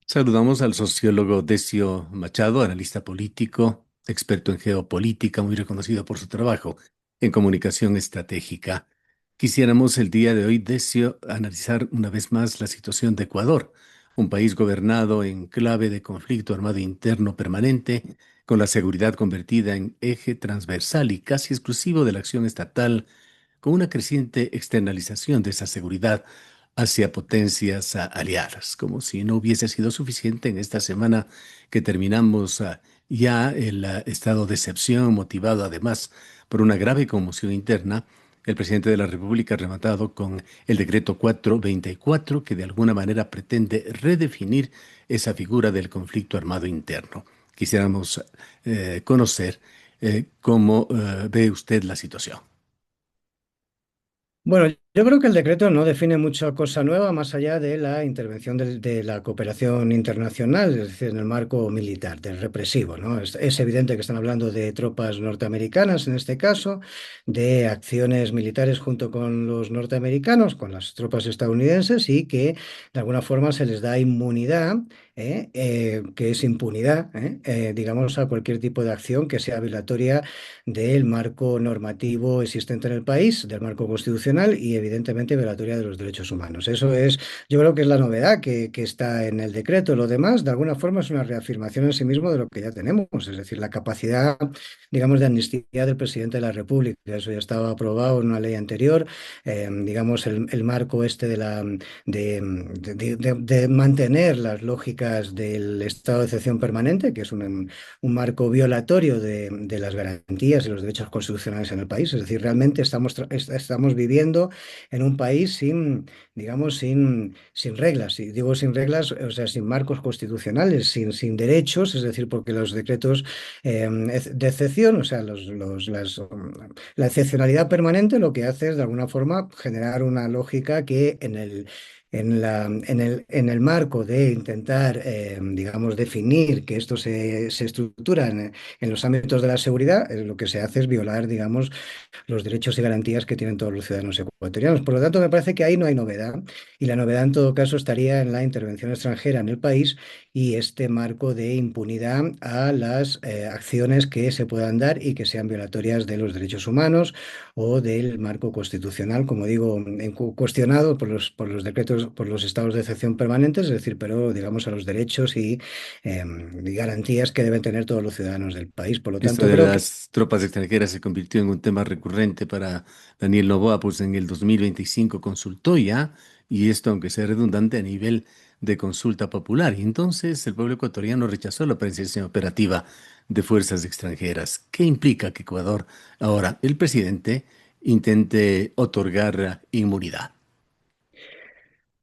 Saludamos al sociólogo Decio Machado, analista político, experto en geopolítica, muy reconocido por su trabajo en comunicación estratégica. Quisiéramos el día de hoy, Decio, analizar una vez más la situación de Ecuador, un país gobernado en clave de conflicto armado interno permanente, con la seguridad convertida en eje transversal y casi exclusivo de la acción estatal, con una creciente externalización de esa seguridad hacia potencias aliadas, como si no hubiese sido suficiente en esta semana que terminamos ya el estado de excepción, motivado además por una grave conmoción interna. El presidente de la República ha rematado con el decreto 424, que de alguna manera pretende redefinir esa figura del conflicto armado interno. Quisiéramos conocer cómo ve usted la situación. Bueno, yo creo que el decreto no define mucha cosa nueva más allá de la intervención de la cooperación internacional, es decir, en el marco militar, del represivo, ¿no? Es evidente que están hablando de tropas norteamericanas en este caso, de acciones militares junto con los norteamericanos, con las tropas estadounidenses y que de alguna forma se les da inmunidad, que es impunidad, digamos, a cualquier tipo de acción que sea violatoria del marco normativo existente en el país, del marco constitucional y evidentemente violatoria de los derechos humanos. Eso es, yo creo que es la novedad que está en el decreto. Lo demás, de alguna forma, es una reafirmación en sí mismo de lo que ya tenemos, es decir, la capacidad, digamos, de amnistía del presidente de la República. Eso ya estaba aprobado en una ley anterior. Digamos, el marco este de mantener las lógicas del estado de excepción permanente, que es un marco violatorio de las garantías y los derechos constitucionales en el país. Es decir, realmente estamos viviendo en un país sin, digamos, sin reglas. Y digo sin reglas, o sea, sin marcos constitucionales, sin derechos, es decir, porque los decretos de excepción, o sea, la excepcionalidad permanente lo que hace es, de alguna forma, generar una lógica que en el marco de intentar, digamos, definir que esto se estructura en los ámbitos de la seguridad, lo que se hace es violar, digamos, los derechos y garantías que tienen todos los ciudadanos ecuatorianos. Por lo tanto, me parece que ahí no hay novedad y la novedad en todo caso estaría en la intervención extranjera en el país y este marco de impunidad a las acciones que se puedan dar y que sean violatorias de los derechos humanos o del marco constitucional, como digo, cuestionado por los decretos, por los estados de excepción permanentes, es decir, pero digamos a los derechos y garantías que deben tener todos los ciudadanos del país. Por lo Esto tanto, de creo que las tropas extranjeras se convirtió en un tema recurrente para Daniel Noboa, pues en el 2025 consultó ya, y esto, aunque sea redundante, a nivel de consulta popular. Y entonces el pueblo ecuatoriano rechazó la presencia operativa de fuerzas extranjeras. ¿Qué implica que Ecuador, ahora, el presidente, intente otorgar inmunidad?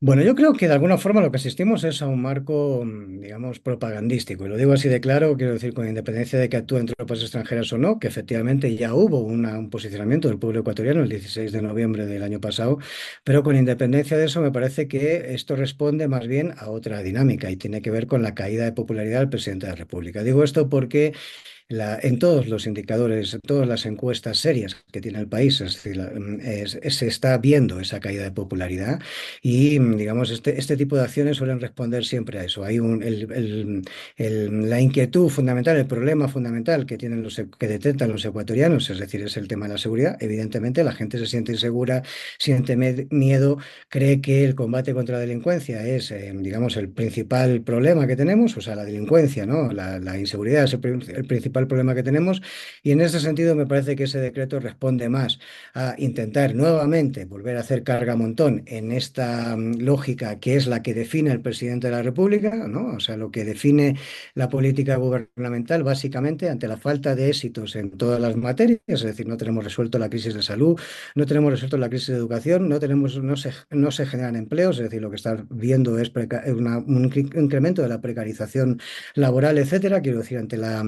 Bueno, yo creo que de alguna forma lo que asistimos es a un marco, digamos, propagandístico. Y lo digo así de claro, quiero decir, con independencia de que actúen tropas extranjeras o no, que efectivamente ya hubo un posicionamiento del pueblo ecuatoriano el 16 de noviembre del año pasado, pero con independencia de eso me parece que esto responde más bien a otra dinámica y tiene que ver con la caída de popularidad del presidente de la República. Digo esto porque en todos los indicadores, en todas las encuestas serias que tiene el país, es decir, se está viendo esa caída de popularidad y, digamos, este tipo de acciones suelen responder siempre a eso. Hay la inquietud fundamental, el problema fundamental que tienen que detectan los ecuatorianos, es decir, es el tema de la seguridad. Evidentemente, la gente se siente insegura, siente miedo, cree que el combate contra la delincuencia es, digamos, el principal problema que tenemos, o sea, la delincuencia, ¿no? La inseguridad es el principal problema que tenemos y en ese sentido me parece que ese decreto responde más a intentar nuevamente volver a hacer carga montón en esta lógica que es la que define el presidente de la República, ¿no? O sea, lo que define la política gubernamental básicamente ante la falta de éxitos en todas las materias, es decir, no tenemos resuelto la crisis de salud, no tenemos resuelto la crisis de educación, no se generan empleos, es decir, lo que está viendo es un incremento de la precarización laboral, etcétera. Quiero decir, ante la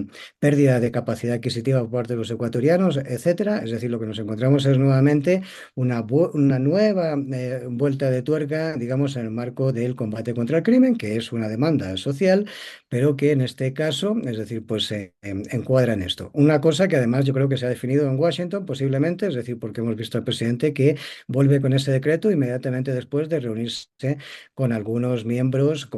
pérdida de capacidad adquisitiva por parte de los ecuatorianos, etcétera. Es decir, lo que nos encontramos es nuevamente una nueva vuelta de tuerca, digamos, en el marco del combate contra el crimen, que es una demanda social, pero que en este caso, es decir, pues se encuadra en esto. Una cosa que además yo creo que se ha definido en Washington, posiblemente, es decir, porque hemos visto al presidente que vuelve con ese decreto inmediatamente después de reunirse con algunos miembros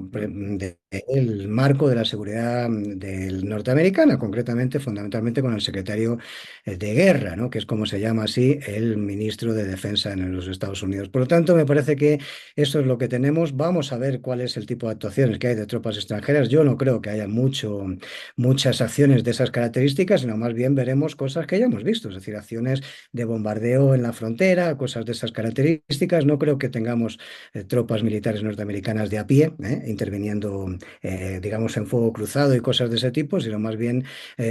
del marco de la seguridad norteamericana, concretamente, fundamentalmente con el secretario de guerra, ¿no? Que es como se llama así el ministro de Defensa en los Estados Unidos. Por lo tanto, me parece que eso es lo que tenemos. Vamos a ver cuál es el tipo de actuaciones que hay de tropas extranjeras. Yo no creo que haya muchas acciones de esas características, sino más bien veremos cosas que ya hemos visto, es decir, acciones de bombardeo en la frontera, cosas de esas características. No creo que tengamos tropas militares norteamericanas de a pie, interviniendo, digamos, en fuego cruzado y cosas de ese tipo, sino más bien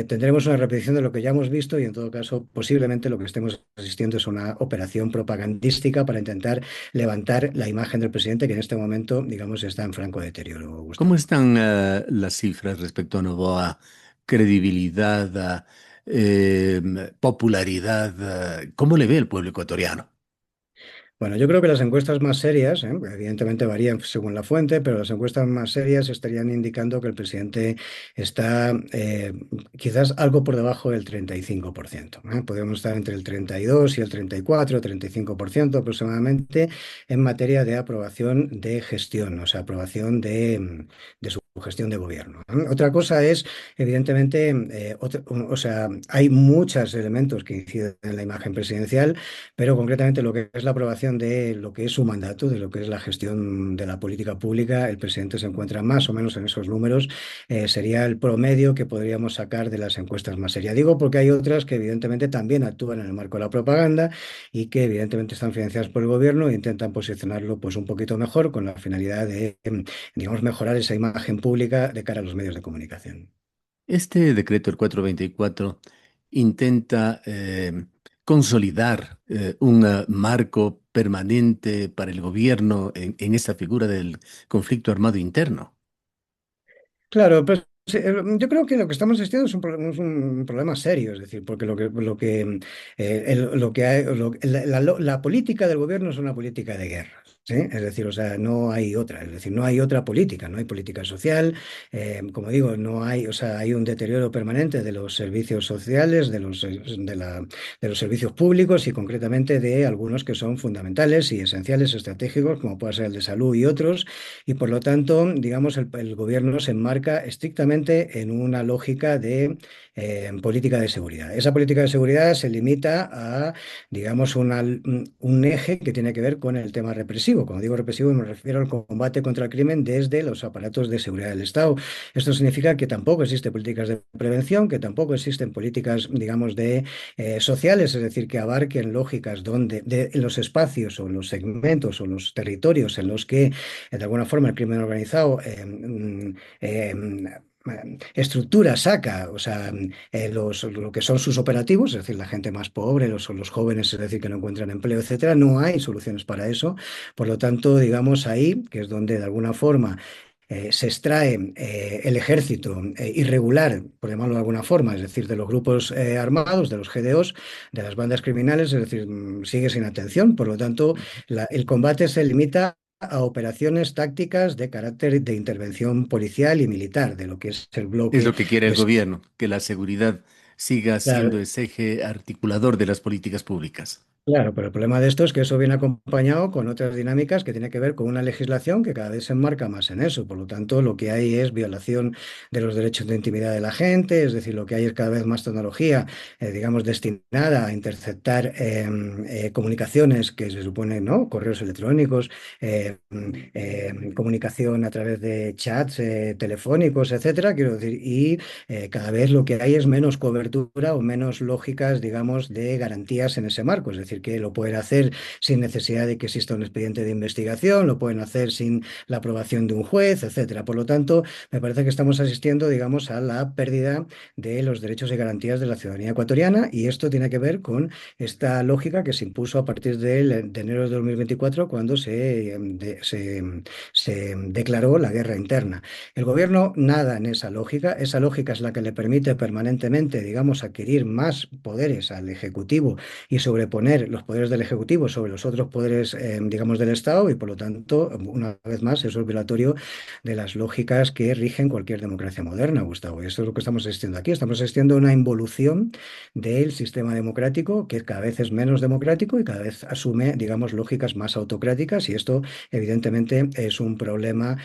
tendremos una repetición de lo que ya hemos visto y en todo caso posiblemente lo que estemos asistiendo es una operación propagandística para intentar levantar la imagen del presidente que en este momento, digamos, está en franco deterioro, ¿Cómo Gustavo. están las cifras respecto a Novoa? Credibilidad, popularidad, ¿cómo le ve el pueblo ecuatoriano? Bueno, yo creo que las encuestas más serias, evidentemente varían según la fuente, pero las encuestas más serias estarían indicando que el presidente está quizás algo por debajo del 35%. Podemos estar entre el 32 y el 34, 35% aproximadamente en materia de aprobación de gestión, o sea, aprobación de su gestión de gobierno. Otra cosa es, evidentemente, o sea, hay muchos elementos que inciden en la imagen presidencial, pero concretamente lo que es la aprobación de lo que es su mandato, de lo que es la gestión de la política pública, el presidente se encuentra más o menos en esos números. Sería el promedio que podríamos sacar de las encuestas más serias. Digo porque hay otras que evidentemente también actúan en el marco de la propaganda y que evidentemente están financiadas por el gobierno e intentan posicionarlo pues un poquito mejor con la finalidad de, digamos, mejorar esa imagen pública de cara a los medios de comunicación. Este decreto, el 424, intenta consolidar un marco permanente para el gobierno en esta figura del conflicto armado interno. Claro, pues sí, yo creo que lo que estamos asistiendo es un problema serio, es decir, porque lo que hay, la política del gobierno es una política de guerra. ¿Sí? Es decir, o sea, no hay otra, es decir, no hay otra política, no hay política social, como digo, no hay, o sea, hay un deterioro permanente de los servicios sociales, de los servicios públicos y concretamente de algunos que son fundamentales y esenciales, estratégicos, como puede ser el de salud y otros, y por lo tanto, digamos, el gobierno se enmarca estrictamente en una lógica de política de seguridad. Esa política de seguridad se limita a, digamos, un eje que tiene que ver con el tema represivo. Cuando digo represivo me refiero al combate contra el crimen desde los aparatos de seguridad del Estado. Esto significa que tampoco existen políticas de prevención, que tampoco existen políticas, digamos, de sociales, es decir, que abarquen lógicas donde en los espacios o los segmentos o los territorios en los que de alguna forma el crimen organizado estructura, saca, o sea, lo que son sus operativos, es decir, la gente más pobre, los jóvenes, es decir, que no encuentran empleo, etcétera, no hay soluciones para eso. Por lo tanto, digamos ahí, que es donde de alguna forma se extrae el ejército irregular, por llamarlo de alguna forma, es decir, de los grupos armados, de los GDOs, de las bandas criminales, es decir, sigue sin atención. Por lo tanto, el combate se limita a operaciones tácticas de carácter de intervención policial y militar, de lo que es el Es bloque lo que quiere el de... gobierno, que la seguridad siga siendo Claro, ese eje articulador de las políticas públicas. claro, pero el problema de esto es que eso viene acompañado con otras dinámicas que tiene que ver con una legislación que cada vez se enmarca más en eso. Por lo tanto, lo que hay es violación de los derechos de intimidad de la gente, es decir, lo que hay es cada vez más tecnología, digamos, destinada a interceptar comunicaciones que se supone, ¿no? Correos electrónicos, comunicación a través de chats telefónicos, etcétera. Quiero decir, y cada vez lo que hay es menos cobertura o menos lógicas, digamos, de garantías en ese marco. Es decir, decir, que lo pueden hacer sin necesidad de que exista un expediente de investigación, lo pueden hacer sin la aprobación de un juez, etcétera. Por lo tanto, me parece que estamos asistiendo, digamos, a la pérdida de los derechos y garantías de la ciudadanía ecuatoriana, y esto tiene que ver con esta lógica que se impuso a partir de enero de 2024, cuando se declaró la guerra interna. El gobierno nada en esa lógica es la que le permite permanentemente, digamos, adquirir más poderes al Ejecutivo y sobreponer los poderes del Ejecutivo sobre los otros poderes, digamos, del Estado, y por lo tanto, una vez más, eso es violatorio de las lógicas que rigen cualquier democracia moderna, Gustavo. Y esto es lo que estamos asistiendo aquí. Estamos asistiendo a una involución del sistema democrático, que cada vez es menos democrático y cada vez asume, digamos, lógicas más autocráticas, y esto evidentemente es un problema,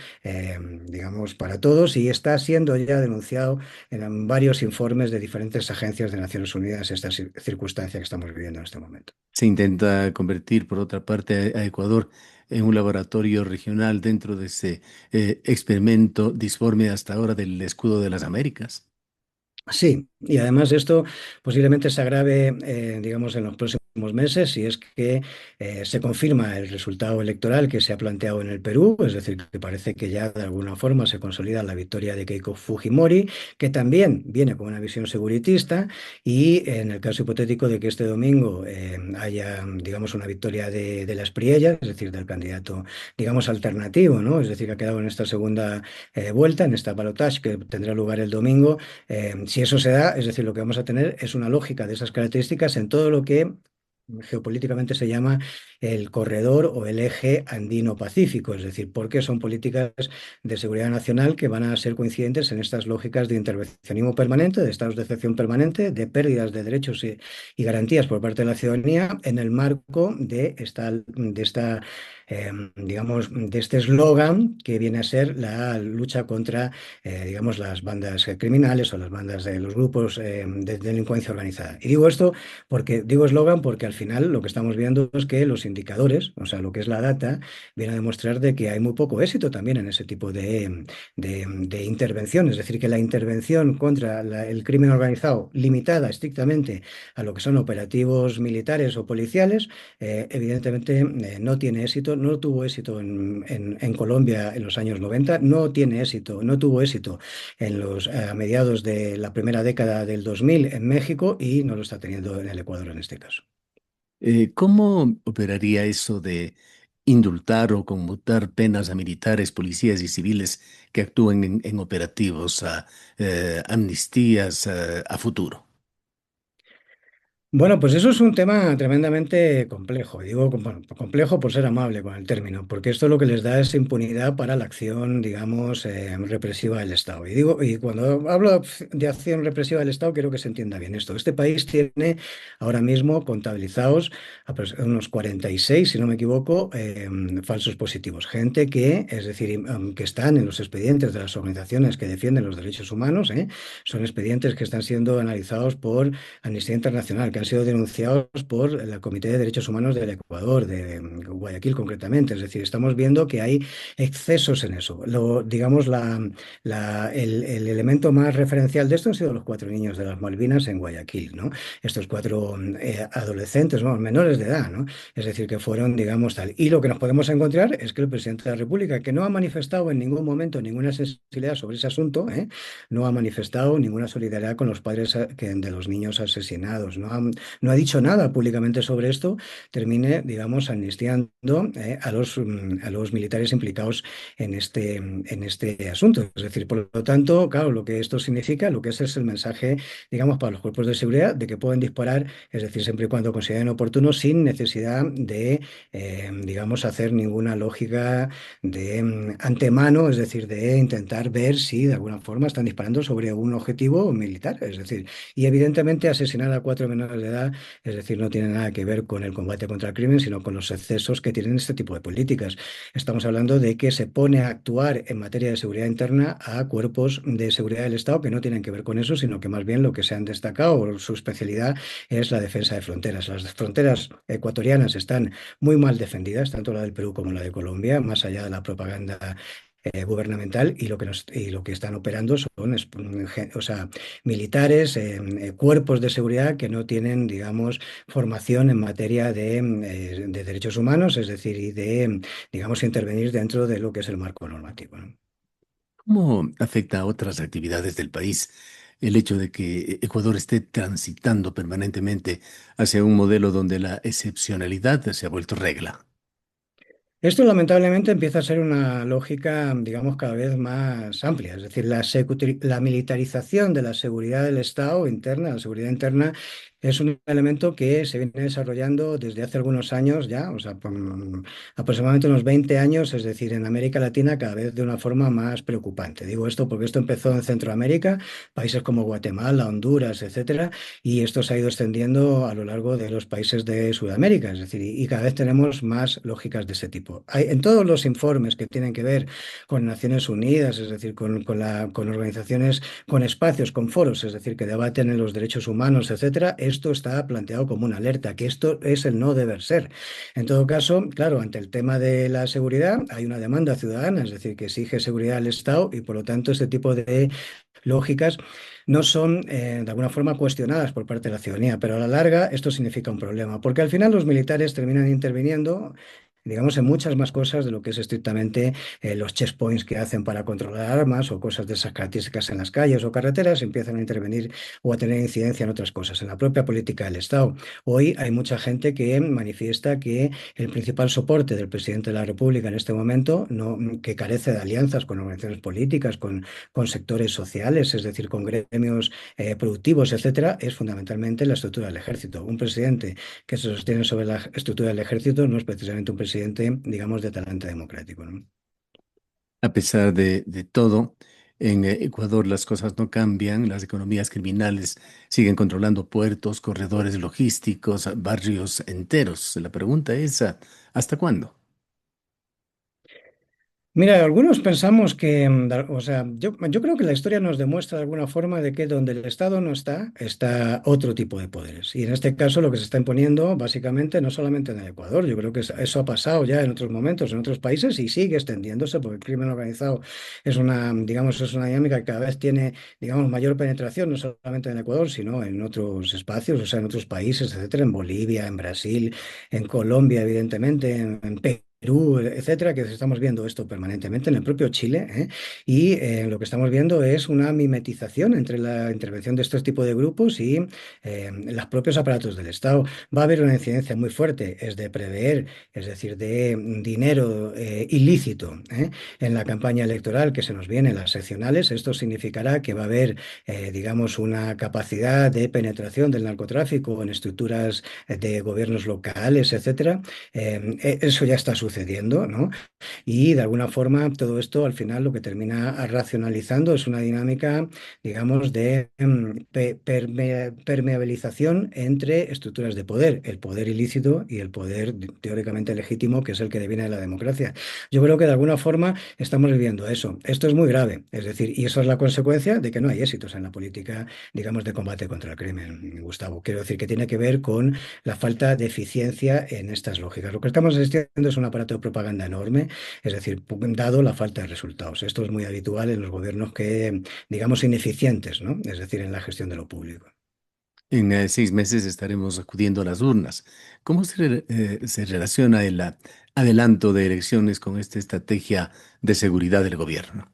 digamos, para todos, y está siendo ya denunciado en varios informes de diferentes agencias de Naciones Unidas esta circunstancia que estamos viviendo en este momento. Se intenta convertir, por otra parte, a Ecuador en un laboratorio regional dentro de ese experimento disforme hasta ahora del escudo de las Américas. Sí, y además esto posiblemente se agrave, digamos, en los próximos meses, si es que se confirma el resultado electoral que se ha planteado en el Perú, es decir, que parece que ya de alguna forma se consolida la victoria de Keiko Fujimori, que también viene con una visión seguritista, y en el caso hipotético de que este domingo haya, digamos, una victoria de las Priellas, es decir, del candidato, digamos, alternativo, ¿no? Es decir, que ha quedado en esta segunda vuelta, en esta balotage que tendrá lugar el domingo. Si eso se da, es decir, lo que vamos a tener es una lógica de esas características en todo lo que geopolíticamente se llama el corredor o el eje andino-pacífico, es decir, porque son políticas de seguridad nacional que van a ser coincidentes en estas lógicas de intervencionismo permanente, de estados de excepción permanente, de pérdidas de derechos y garantías por parte de la ciudadanía, en el marco digamos, de este eslogan que viene a ser la lucha contra, digamos, las bandas criminales o las bandas de los grupos de delincuencia organizada. Y digo esto porque digo eslogan porque al final lo que estamos viendo es que los indicadores, o sea, lo que es la data, viene a demostrar de que hay muy poco éxito también en ese tipo de intervención. Es decir, que la intervención contra el crimen organizado, limitada estrictamente a lo que son operativos militares o policiales, evidentemente no tiene éxito, no tuvo éxito en Colombia en los años 90, no tiene éxito, no tuvo éxito a mediados de la primera década del 2000 en México, y no lo está teniendo en el Ecuador en este caso. ¿Cómo operaría eso de indultar o conmutar penas a militares, policías y civiles que actúen en operativos, amnistías, a futuro? Bueno, pues eso es un tema tremendamente complejo. Digo, bueno, complejo por ser amable con el término, porque esto lo que les da es impunidad para la acción, digamos, represiva del Estado. Y digo, y cuando hablo de acción represiva del Estado, quiero que se entienda bien esto. Este país tiene ahora mismo contabilizados unos 46, si no me equivoco, falsos positivos. Gente que, es decir, que están en los expedientes de las organizaciones que defienden los derechos humanos, son expedientes que están siendo analizados por Amnistía Internacional, que han sido denunciados por el Comité de Derechos Humanos del Ecuador, de Guayaquil concretamente. Es decir, estamos viendo que hay excesos en eso. Digamos, el elemento más referencial de esto han sido los 4 niños de las Malvinas en Guayaquil, ¿no? Estos 4 adolescentes, ¿no? Menores de edad, ¿no? Es decir, que fueron, digamos, tal. Y lo que nos podemos encontrar es que el presidente de la República, que no ha manifestado en ningún momento ninguna sensibilidad sobre ese asunto, no ha manifestado ninguna solidaridad con los padres de los niños asesinados, no ha dicho nada públicamente sobre esto, termine, digamos, amnistiando a los militares implicados en este asunto. Es decir, por lo tanto, claro, lo que esto significa, lo que es el mensaje, digamos, para los cuerpos de seguridad de que pueden disparar, es decir, siempre y cuando consideren oportuno, sin necesidad de, digamos, hacer ninguna lógica de antemano, es decir, de intentar ver si de alguna forma están disparando sobre un objetivo militar, es decir, y evidentemente asesinar a 4 menores de edad, es decir, no tiene nada que ver con el combate contra el crimen, sino con los excesos que tienen este tipo de políticas. Estamos hablando de que se pone a actuar en materia de seguridad interna a cuerpos de seguridad del Estado que no tienen que ver con eso, sino que más bien lo que se han destacado, su especialidad es la defensa de fronteras. Las fronteras ecuatorianas están muy mal defendidas, tanto la del Perú como la de Colombia, más allá de la propaganda gubernamental y lo que están operando son o sea, militares, cuerpos de seguridad que no tienen, digamos, formación en materia de derechos humanos, es decir, y de, digamos, intervenir dentro de lo que es el marco normativo, ¿no? ¿Cómo afecta a otras actividades del país el hecho de que Ecuador esté transitando permanentemente hacia un modelo donde la excepcionalidad se ha vuelto regla? Esto lamentablemente empieza a ser una lógica, digamos, cada vez más amplia. Es decir, la militarización de la seguridad del Estado interna, la seguridad interna, es un elemento que se viene desarrollando desde hace algunos años ya, o sea, aproximadamente unos 20 años, es decir, en América Latina cada vez de una forma más preocupante. Digo esto porque esto empezó en Centroamérica, países como Guatemala, Honduras, etcétera, y esto se ha ido extendiendo a lo largo de los países de Sudamérica, es decir, y cada vez tenemos más lógicas de ese tipo. En todos los informes que tienen que ver con Naciones Unidas, es decir, con organizaciones, con espacios, con foros, es decir, que debaten en los derechos humanos, etcétera, esto está planteado como una alerta, que esto es el no deber ser. En todo caso, claro, ante el tema de la seguridad hay una demanda ciudadana, es decir, que exige seguridad al Estado y por lo tanto este tipo de lógicas no son de alguna forma cuestionadas por parte de la ciudadanía, pero a la larga esto significa un problema, porque al final los militares terminan interviniendo, digamos, en muchas más cosas de lo que es estrictamente los checkpoints que hacen para controlar armas o cosas de esas características en las calles o carreteras, empiezan a intervenir o a tener incidencia en otras cosas, en la propia política del Estado. Hoy hay mucha gente que manifiesta que el principal soporte del presidente de la República en este momento, no, que carece de alianzas con organizaciones políticas, con sectores sociales, es decir, con gremios productivos, etcétera, es fundamentalmente la estructura del ejército. Un presidente que se sostiene sobre la estructura del ejército no es precisamente un presidente, digamos, de talante democrático, ¿no? A pesar de todo, en Ecuador las cosas no cambian, las economías criminales siguen controlando puertos, corredores logísticos, barrios enteros. La pregunta es, ¿hasta cuándo? Mira, algunos pensamos que, o sea, yo creo que la historia nos demuestra de alguna forma de que donde el Estado no está, está otro tipo de poderes. Y en este caso lo que se está imponiendo, básicamente, no solamente en el Ecuador, yo creo que eso ha pasado ya en otros momentos, en otros países y sigue extendiéndose porque el crimen organizado es una, digamos, es una dinámica que cada vez tiene, digamos, mayor penetración, no solamente en el Ecuador, sino en otros espacios, o sea, en otros países, etcétera, en Bolivia, en Brasil, en Colombia, evidentemente, en Perú, etcétera, que estamos viendo esto permanentemente en el propio Chile, ¿eh? Y lo que estamos viendo es una mimetización entre la intervención de estos tipos de grupos y los propios aparatos del Estado. Va a haber una incidencia muy fuerte, es de prever, es decir, de dinero ilícito, en la campaña electoral que se nos viene, las seccionales. Esto significará que va a haber, digamos, una capacidad de penetración del narcotráfico en estructuras de gobiernos locales, etcétera. Eso ya está sucediendo, ¿no? Y de alguna forma todo esto al final lo que termina racionalizando es una dinámica, digamos, de permeabilización entre estructuras de poder, el poder ilícito y el poder teóricamente legítimo, que es el que deviene de la democracia. Yo creo que de alguna forma estamos viviendo eso. Esto es muy grave, es decir, y eso es la consecuencia de que no hay éxitos en la política, digamos, de combate contra el crimen, Gustavo. Quiero decir que tiene que ver con la falta de eficiencia en estas lógicas. Lo que estamos asistiendo es un aparato de propaganda enorme, es decir, dado la falta de resultados. Esto es muy habitual en los gobiernos que, digamos, ineficientes, ¿no? Es decir, en la gestión de lo público. En 6 meses estaremos acudiendo a las urnas. ¿Cómo se relaciona el adelanto de elecciones con esta estrategia de seguridad del gobierno?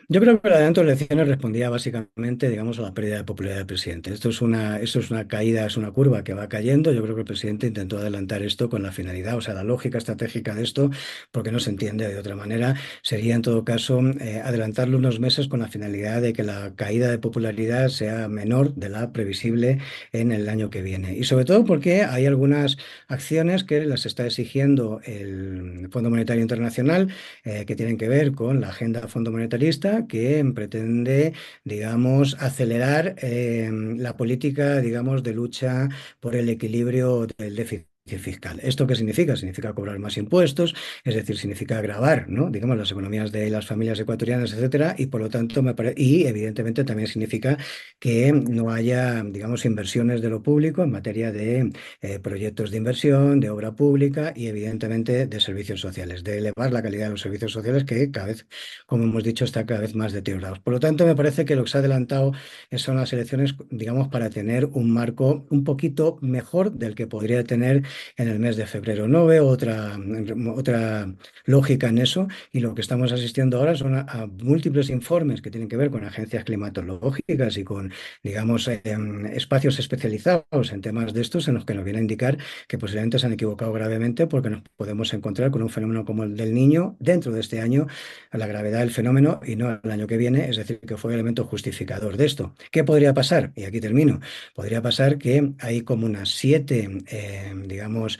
Yo creo que el adelanto de elecciones respondía básicamente, digamos, a la pérdida de popularidad del presidente. Esto es una caída, es una curva que va cayendo. Yo creo que el presidente intentó adelantar esto con la finalidad, o sea, la lógica estratégica de esto, porque no se entiende de otra manera, sería en todo caso adelantarlo unos meses con la finalidad de que la caída de popularidad sea menor de la previsible en el año que viene. Y sobre todo porque hay algunas acciones que las está exigiendo el Fondo Monetario Internacional que tienen que ver con la agenda fondo monetarista que pretende, digamos, acelerar la política, digamos, de lucha por el equilibrio del déficit fiscal. ¿Esto qué significa? Significa cobrar más impuestos, es decir, significa agravar, ¿no? Digamos, las economías de las familias ecuatorianas, etcétera, y por lo tanto y evidentemente también significa que no haya, digamos, inversiones de lo público en materia de proyectos de inversión, de obra pública y evidentemente de servicios sociales, de elevar la calidad de los servicios sociales que cada vez, como hemos dicho, está cada vez más deteriorados. Por lo tanto, me parece que lo que se ha adelantado son las elecciones, digamos, para tener un marco un poquito mejor del que podría tener en el mes de febrero. No veo otra lógica en eso y lo que estamos asistiendo ahora son a múltiples informes que tienen que ver con agencias climatológicas y con, digamos, espacios especializados en temas de estos en los que nos viene a indicar que posiblemente se han equivocado gravemente porque nos podemos encontrar con un fenómeno como el del Niño dentro de este año, a la gravedad del fenómeno y no el año que viene, es decir, que fue elemento justificador de esto. ¿Qué podría pasar? Y aquí termino. Podría pasar que hay como unas siete, digamos,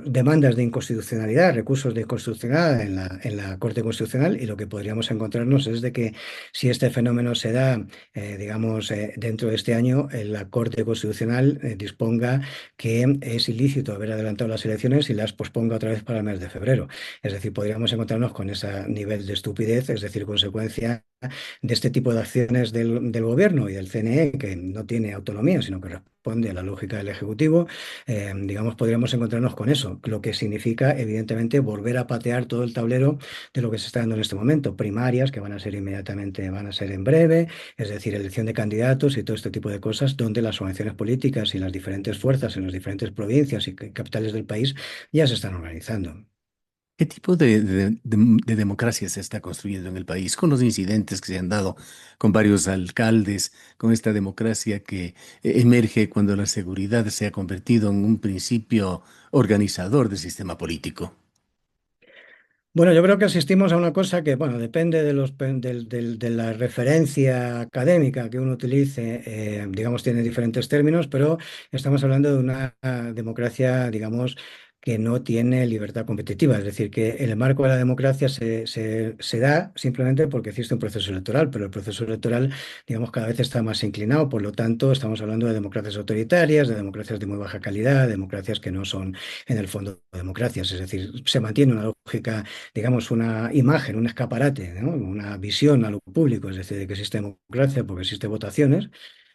demandas de inconstitucionalidad, recursos de inconstitucionalidad en la Corte Constitucional y lo que podríamos encontrarnos es de que si este fenómeno se da, digamos, dentro de este año, la Corte Constitucional disponga que es ilícito haber adelantado las elecciones y las posponga otra vez para el mes de febrero. Es decir, podríamos encontrarnos con ese nivel de estupidez, es decir, consecuencia de este tipo de acciones del gobierno y del CNE, que no tiene autonomía, sino que responde a la lógica del Ejecutivo, digamos, podríamos encontrarnos con eso, lo que significa, evidentemente, volver a patear todo el tablero de lo que se está dando en este momento, primarias que van a ser inmediatamente, van a ser en breve, es decir, elección de candidatos y todo este tipo de cosas, donde las organizaciones políticas y las diferentes fuerzas en las diferentes provincias y capitales del país ya se están organizando. ¿Qué tipo de democracia se está construyendo en el país con los incidentes que se han dado con varios alcaldes, con esta democracia que emerge cuando la seguridad se ha convertido en un principio organizador del sistema político? Bueno, yo creo que asistimos a una cosa que, bueno, depende de de la referencia académica que uno utilice, digamos, tiene diferentes términos, pero estamos hablando de una democracia, digamos, que no tiene libertad competitiva. Es decir, que el marco de la democracia se da simplemente porque existe un proceso electoral, pero el proceso electoral, digamos, cada vez está más inclinado. Por lo tanto, estamos hablando de democracias autoritarias, de democracias de muy baja calidad, democracias que no son en el fondo democracias. Es decir, se mantiene una lógica, digamos, una imagen, un escaparate, ¿no? Una visión a lo público, es decir, de que existe democracia porque existe votaciones,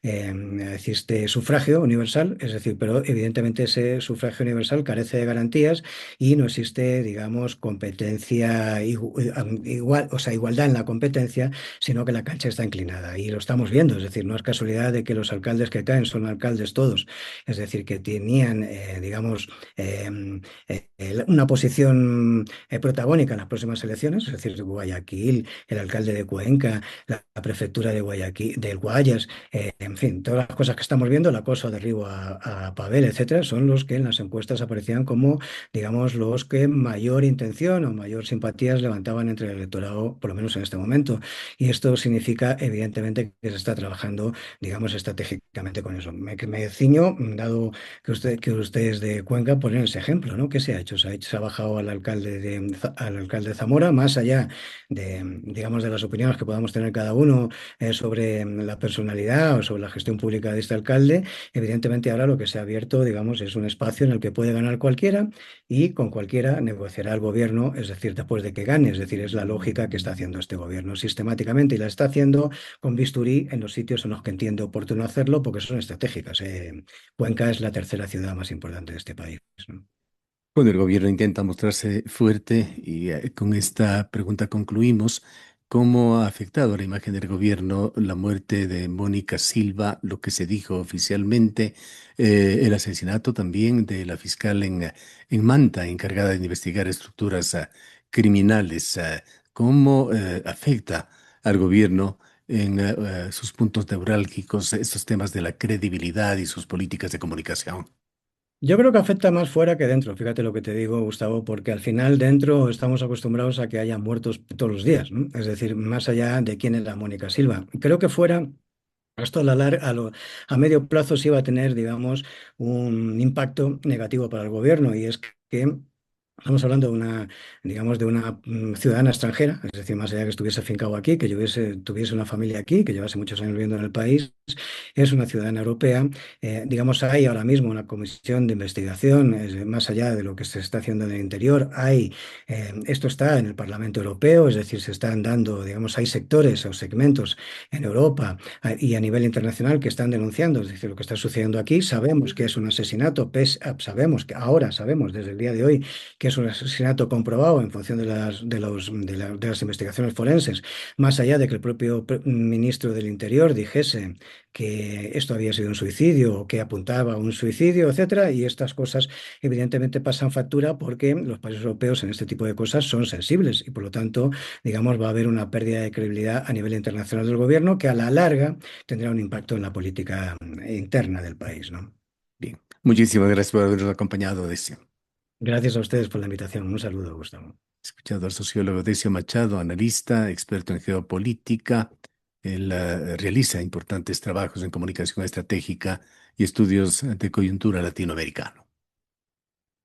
existe sufragio universal, es decir, pero evidentemente ese sufragio universal carece de garantías y no existe, digamos, competencia igual, o sea, igualdad en la competencia, sino que la cancha está inclinada y lo estamos viendo, es decir, no es casualidad de que los alcaldes que caen son alcaldes todos, es decir, que tenían, digamos, una posición protagónica en las próximas elecciones, es decir, Guayaquil, el alcalde de Cuenca, la prefectura de Guayaquil, del Guayas, en fin, todas las cosas que estamos viendo, el acoso, derribo a Pavel, etcétera, son los que en las encuestas aparecían como, digamos, los que mayor intención o mayor simpatías levantaban entre el electorado, por lo menos en este momento. Y esto significa, evidentemente, que se está trabajando, digamos, estratégicamente con eso. Me ciño, dado que ustedes de Cuenca ponen ese ejemplo, ¿no? ¿Qué se ha hecho? Se ha bajado al alcalde de Zamora, más allá de, digamos, de las opiniones que podamos tener cada uno sobre la personalidad o sobre la gestión pública de este alcalde. Evidentemente ahora lo que se ha abierto, digamos, es un espacio en el que puede ganar cualquiera y con cualquiera negociará el gobierno, es decir, después de que gane, es decir, es la lógica que está haciendo este gobierno sistemáticamente y la está haciendo con bisturí en los sitios en los que entiende oportuno hacerlo porque son estratégicas. Cuenca es la tercera ciudad más importante de este país, ¿no? Bueno, el gobierno intenta mostrarse fuerte y con esta pregunta concluimos. ¿Cómo ha afectado a la imagen del gobierno la muerte de Mónica Silva, lo que se dijo oficialmente, el asesinato también de la fiscal en Manta, encargada de investigar estructuras criminales? ¿Cómo afecta al gobierno en sus puntos neurálgicos estos temas de la credibilidad y sus políticas de comunicación? Yo creo que afecta más fuera que dentro, fíjate lo que te digo, Gustavo, porque al final dentro estamos acostumbrados a que haya muertos todos los días, ¿no? Es decir, más allá de quién es la Mónica Silva. Creo que fuera, esto a medio plazo sí va a tener, digamos, un impacto negativo para el gobierno y es que Estamos hablando de una, digamos, de una ciudadana extranjera, es decir, más allá que estuviese afincado aquí, que tuviese una familia aquí, que llevase muchos años viviendo en el país, es una ciudadana europea. Digamos, hay ahora mismo una comisión de investigación, más allá de lo que se está haciendo en el interior. Esto está en el Parlamento Europeo, es decir, se están dando, digamos, hay sectores o segmentos en Europa y a nivel internacional que están denunciando, es decir, lo que está sucediendo aquí. Sabemos que es un asesinato, sabemos que ahora sabemos desde el día de hoy que es un asesinato comprobado en función de las investigaciones forenses, más allá de que el propio ministro del Interior dijese que esto había sido un suicidio o que apuntaba a un suicidio, etcétera, y estas cosas evidentemente pasan factura porque los países europeos en este tipo de cosas son sensibles y por lo tanto, digamos, va a haber una pérdida de credibilidad a nivel internacional del gobierno que a la larga tendrá un impacto en la política interna del país, ¿no? Bien, muchísimas gracias por habernos acompañado, Decio. Gracias a ustedes por la invitación. Un saludo, Gustavo. Escuchado al sociólogo Decio Machado, analista, experto en geopolítica. Él realiza importantes trabajos en comunicación estratégica y estudios de coyuntura latinoamericana.